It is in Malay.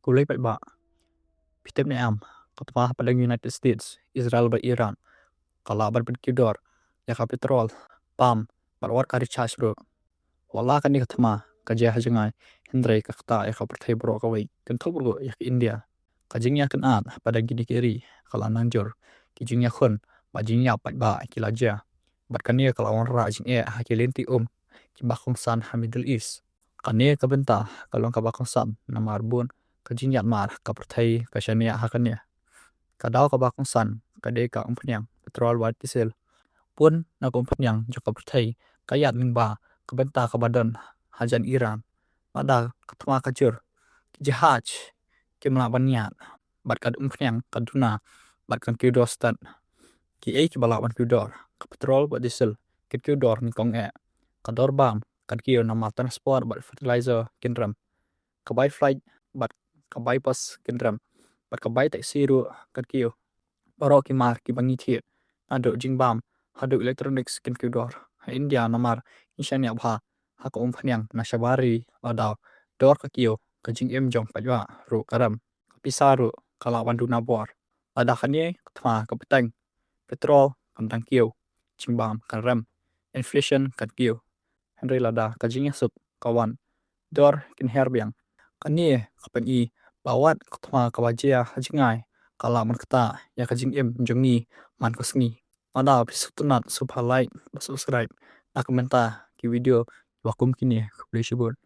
Kulay ba pitip ni am katwa pada United States, Israel ba Iran, kalaban pen kidor, ya ka petrol, pam, barwar ka recharge bro. Wala ka ni katma, ka jaya hajangai, hindray ka kata ya ka pertai bro ka wai, tentu bro ya ke India. Ka jingya kan an pada gini kiri, kala nanjur, ki jingya khun, ba jingya pat ba ki laja. Bat kania kala on ra jing ki lenti ki bakong san ha Middle East. Kania ka benta, kalong ka bakong san, na marbun, ka jingya mar, ka pertai, ka syania ha kania. Kadau ka bakong san, ka de ka umpenyang, petrol wat diesel. Pun na umpenyang, jo ka pertai, ka yat ning ba, ka benta ka badan, hajan Iran. Mada katma ka jur, ki jihaj, ki melaban nyat. Bat ka umpenyang, ka duna, bat kan kudor stan. Ki ki balaban kudor, ka petrol wat diesel, ki kudor ni kong ka dor bam, kan kiyo na mal transport bat fertilizer kinram. Ka bay flight, bat ka bypass kinram. Bat ka bay taxi ru, kan kiyo. Oro ki mar ki bangi thiet, ado jing bam, hado electronics kin kudor. Ha India na mar, isyan ya bha, ha ka umpenyang, na syabari, wadao, dor ka kiyo, ka jing jong pajwa, ru karam. Ka pisa ru, kalawan duna buar. Ada kanye, katma ka petang, petrol, kan tang kiyo, jing bam, kan ram, inflation, kan kiyo. Henry lada, ka jing sup, kawan, dor kin herbiang. Kanye, kapan i, bawat katma ka wajia hajingai, kalaman kata, ya ka jing jongi, man kusngi. Mada pisutunat, subhalai, subscribe, nak menta ki video, wakum kini, kulisibun.